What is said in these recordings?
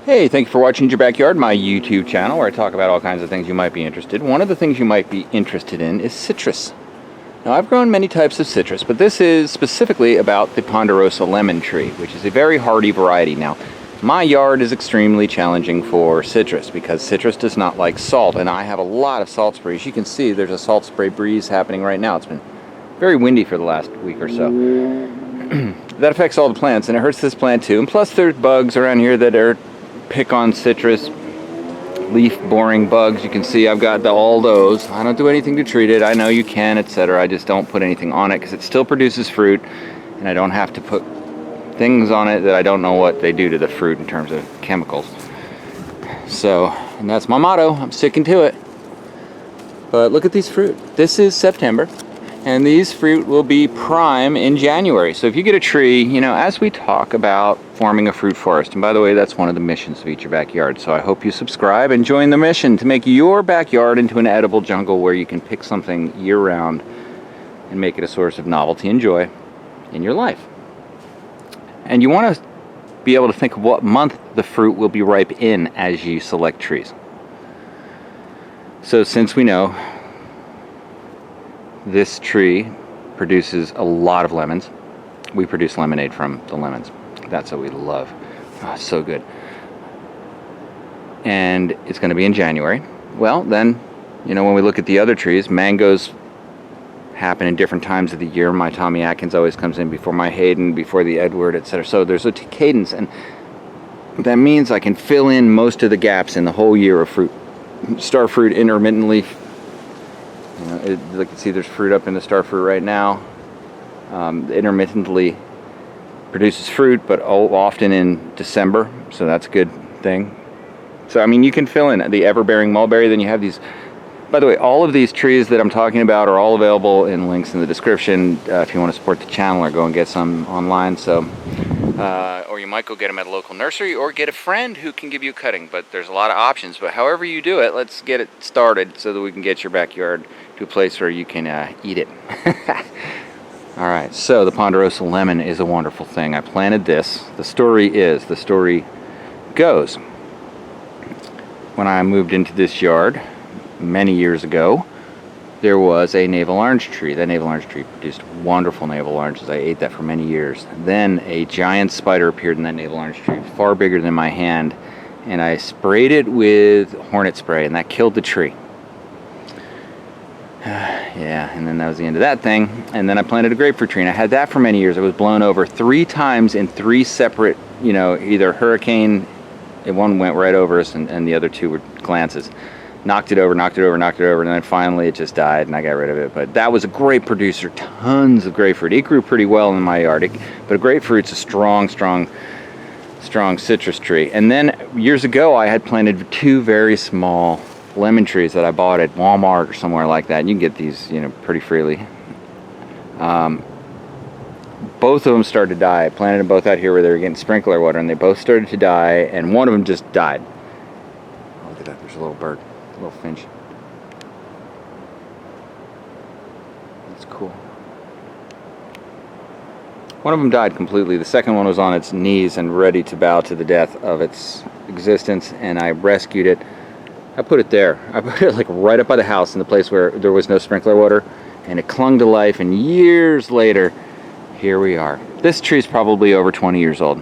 Hey, thank you for watching Eat Your Backyard, my YouTube channel, where I talk about all kinds of things you might be interested in. One of the things you might be interested in is citrus. Now, I've grown many types of citrus, but this is specifically about the ponderosa lemon tree, which is a very hardy variety. Now, my yard is extremely challenging for citrus because citrus does not like salt, and I have a lot of salt sprays. You can see there's a salt spray breeze happening right now. It's been very windy for the last week or so. That affects all the plants, and it hurts this plant too. And plus, there's bugs around here that are pick on citrus, leaf boring bugs. You can see I've got all those. I don't do anything to treat it. I know you can, etc. I just don't put anything on it because it still produces fruit, and I don't have to put things on it that I don't know what they do to the fruit in terms of chemicals. So, and that's my motto. I'm sticking to it. But look at these fruit. This is September, and these fruit will be prime in January. So if you get a tree, you know, as we talk about forming a fruit forest, and by the way, that's one of the missions of Eat Your Backyard, so I hope you subscribe and join the mission to make your backyard into an edible jungle where you can pick something year-round and make it a source of novelty and joy in your life. And you want to be able to think of what month the fruit will be ripe in as you select trees. So since we know this tree produces a lot of lemons, we produce lemonade from the lemons. That's what we love. Oh, so good. And it's going to be in January. Well, then, you know, when we look at the other trees, mangoes happen in different times of the year. My Tommy Atkins always comes in before my Hayden, before the Edward, etc. So there's a cadence, and that means I can fill in most of the gaps in the whole year of fruit. Star fruit intermittently. You know, you can see there's fruit up in the star fruit right now. Intermittently produces fruit, but often in December, so that's a good thing. So I mean, you can fill in the ever-bearing mulberry. Then you have these. By the way, all of these trees that I'm talking about are all available in links in the description if you want to support the channel or go and get some online. So, or you might go get them at a local nursery or get a friend who can give you a cutting. But there's a lot of options. But however you do it, let's get it started so that we can get your backyard to a place where you can eat it. All right, so the ponderosa lemon is a wonderful thing. I planted this. The story goes, when I moved into this yard many years ago, there was a navel orange tree. That navel orange tree produced wonderful navel oranges. I ate that for many years. Then a giant spider appeared in that navel orange tree, far bigger than my hand, and I sprayed it with hornet spray, and that killed the tree. Yeah, and then that was the end of that thing. And then I planted a grapefruit tree, and I had that for many years. It was blown over 3 times in 3 separate, you know, either hurricane, one went right over us, and the other 2 were glances. Knocked it over, and then finally it just died, and I got rid of it. But that was a great producer, tons of grapefruit. It grew pretty well in my yard, but a grapefruit's a strong citrus tree. And then years ago, I had planted 2 very small lemon trees that I bought at Walmart or somewhere like that. And you can get these, you know, pretty freely. Both of them started to die. I planted them both out here where they were getting sprinkler water, and they both started to die, and one of them just died. Oh, look at that, there's a little bird, a little finch. That's cool. One of them died completely. The second one was on its knees and ready to bow to the death of its existence, and I rescued it. I put it there. I put it like right up by the house in the place where there was no sprinkler water, and it clung to life, and years later, here we are. This tree's probably over 20 years old.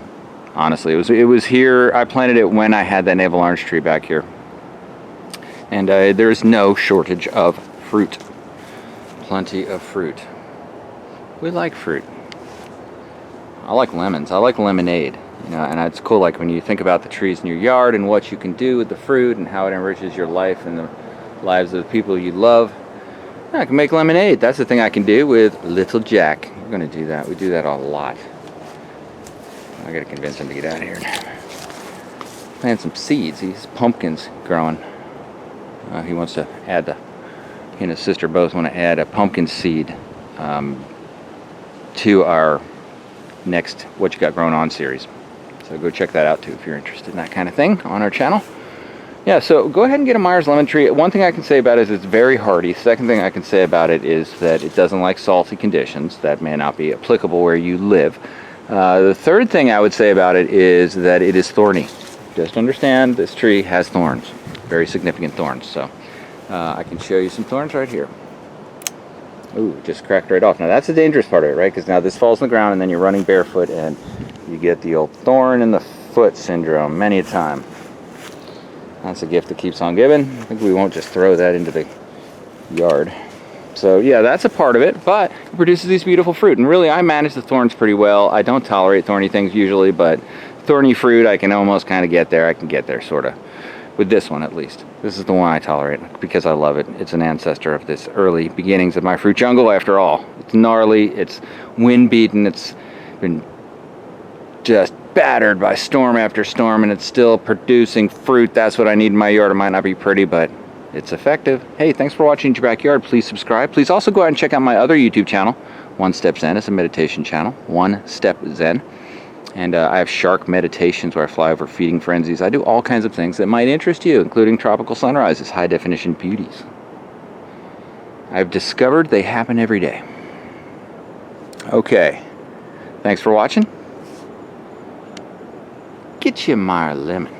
Honestly, it was here. I planted it when I had that navel orange tree back here. And there's no shortage of fruit. Plenty of fruit. We like fruit. I like lemons. I like lemonade. You know, and it's cool, like when you think about the trees in your yard and what you can do with the fruit and how it enriches your life and the lives of the people you love. I can make lemonade. That's the thing I can do with Little Jack. We're going to do that. We do that a lot. I got to convince him to get out of here. Plant some seeds. These pumpkins growing. He wants to add he and his sister both want to add a pumpkin seed to our next What You Got Growing On series. So go check that out too if you're interested in that kind of thing on our channel. Yeah, so go ahead and get a Myers lemon tree. One thing I can say about it is it's very hardy. Second thing I can say about it is that it doesn't like salty conditions. That may not be applicable where you live. The third thing I would say about it is that it is thorny. just understand this tree has thorns, very significant thorns. So I can show you some thorns right here. Ooh, just cracked right off. Now that's the dangerous part of it, right? Because now this falls on the ground and then you're running barefoot and you get the old thorn in the foot syndrome many a time. That's a gift that keeps on giving. I think we won't just throw that into the yard. So yeah, that's a part of it, but it produces these beautiful fruit. And really, I manage the thorns pretty well. I don't tolerate thorny things usually, but thorny fruit, I can almost kind of get there. I can get there, sort of. With this one, at least. This is the one I tolerate because I love it. It's an ancestor of this early beginnings of my fruit jungle, after all. It's gnarly, it's wind-beaten, it's been just battered by storm after storm, and it's still producing fruit. That's what I need in my yard. It might not be pretty, but it's effective. Hey, thanks for watching Eat Your Backyard. Please subscribe. Please also go out and check out my other YouTube channel, One Step Zen. It's a meditation channel, One Step Zen. And I have shark meditations where I fly over feeding frenzies. I do all kinds of things that might interest you, including tropical sunrises, high-definition beauties. I've discovered they happen every day. Okay. Thanks for watching. Get you my lemon.